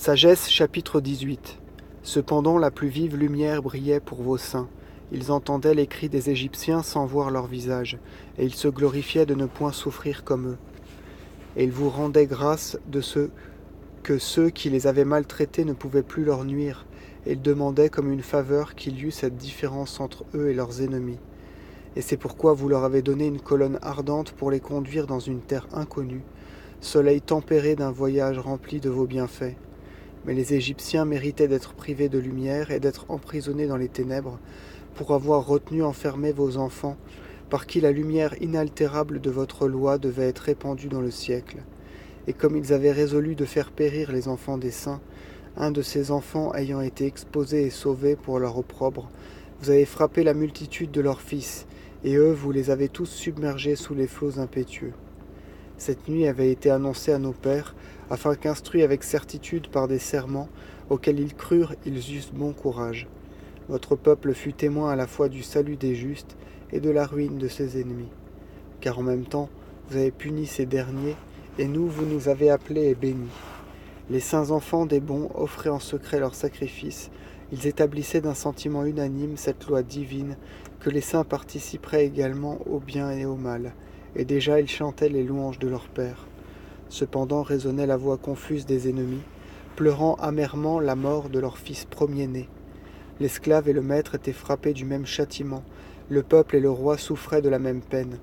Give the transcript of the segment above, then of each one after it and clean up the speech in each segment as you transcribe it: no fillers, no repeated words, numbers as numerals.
Sagesse chapitre 18. Cependant la plus vive lumière brillait pour vos seins. Ils entendaient les cris des Égyptiens sans voir leur visage, et ils se glorifiaient de ne point souffrir comme eux. Et ils vous rendaient grâce de ce que ceux qui les avaient maltraités ne pouvaient plus leur nuire, et ils demandaient comme une faveur qu'il y eût cette différence entre eux et leurs ennemis. Et c'est pourquoi vous leur avez donné une colonne ardente pour les conduire dans une terre inconnue, soleil tempéré d'un voyage rempli de vos bienfaits. Mais les Égyptiens méritaient d'être privés de lumière et d'être emprisonnés dans les ténèbres, pour avoir retenu enfermés vos enfants, par qui la lumière inaltérable de votre loi devait être répandue dans le siècle. Et comme ils avaient résolu de faire périr les enfants des saints, un de ces enfants ayant été exposé et sauvé pour leur opprobre, vous avez frappé la multitude de leurs fils, et eux vous les avez tous submergés sous les flots impétueux. Cette nuit avait été annoncée à nos pères, afin qu'instruits avec certitude par des serments, auxquels ils crurent, ils eussent bon courage. Votre peuple fut témoin à la fois du salut des justes et de la ruine de ses ennemis. Car en même temps, vous avez puni ces derniers, et nous, vous nous avez appelés et bénis. Les saints enfants des bons offraient en secret leurs sacrifices. Ils établissaient d'un sentiment unanime cette loi divine, que les saints participeraient également au bien et au mal. Et déjà ils chantaient les louanges de leur Père. Cependant résonnait la voix confuse des ennemis, pleurant amèrement la mort de leur fils premier-né. L'esclave et le maître étaient frappés du même châtiment, le peuple et le roi souffraient de la même peine.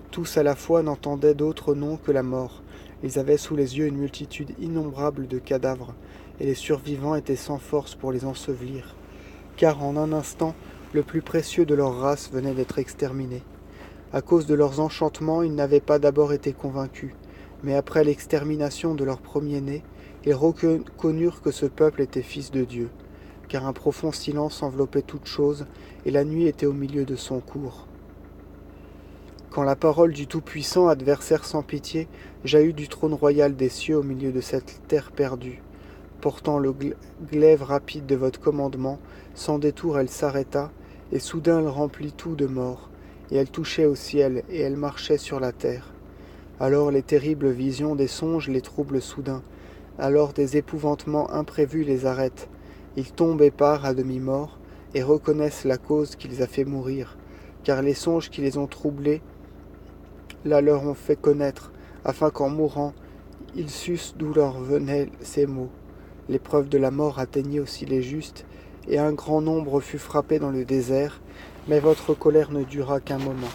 Tous à la fois n'entendaient d'autre nom que la mort. Ils avaient sous les yeux une multitude innombrable de cadavres, et les survivants étaient sans force pour les ensevelir, car en un instant, le plus précieux de leur race venait d'être exterminé. À cause de leurs enchantements, ils n'avaient pas d'abord été convaincus, mais après l'extermination de leur premier-né, ils reconnurent que ce peuple était fils de Dieu, car un profond silence enveloppait toute chose, et la nuit était au milieu de son cours. Quand la parole du Tout-Puissant, adversaire sans pitié, jaillit du trône royal des cieux au milieu de cette terre perdue, portant le glaive rapide de votre commandement, sans détour elle s'arrêta, et soudain elle remplit tout de mort, et elle touchait au ciel, et elle marchait sur la terre. Alors les terribles visions des songes les troublent soudain, alors des épouvantements imprévus les arrêtent. Ils tombent épars à demi-morts, et reconnaissent la cause qui les a fait mourir, car les songes qui les ont troublés la leur ont fait connaître, afin qu'en mourant, ils sussent d'où leur venaient ces mots. L'épreuve de la mort atteignit aussi les justes, et un grand nombre fut frappé dans le désert, mais votre colère ne dura qu'un moment.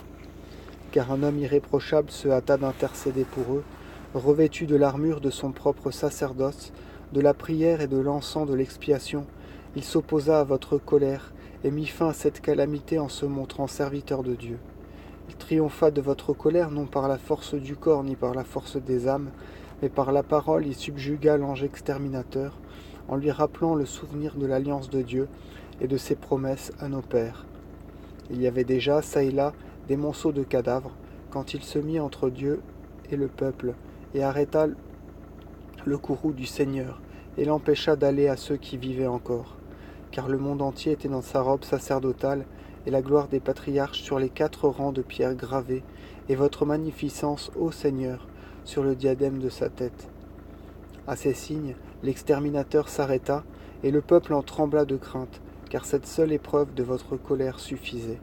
Car un homme irréprochable se hâta d'intercéder pour eux, revêtu de l'armure de son propre sacerdoce, de la prière et de l'encens de l'expiation, il s'opposa à votre colère, et mit fin à cette calamité en se montrant serviteur de Dieu. Il triompha de votre colère non par la force du corps ni par la force des âmes, mais par la parole il subjugua l'ange exterminateur, en lui rappelant le souvenir de l'alliance de Dieu et de ses promesses à nos pères. Il y avait déjà, çà et là, des monceaux de cadavres, quand il se mit entre Dieu et le peuple, et arrêta le courroux du Seigneur, et l'empêcha d'aller à ceux qui vivaient encore. Car le monde entier était dans sa robe sacerdotale, et la gloire des patriarches sur les 4 rangs de pierres gravées, et votre magnificence, ô Seigneur, sur le diadème de sa tête. À ces signes, l'exterminateur s'arrêta, et le peuple en trembla de crainte, car cette seule épreuve de votre colère suffisait.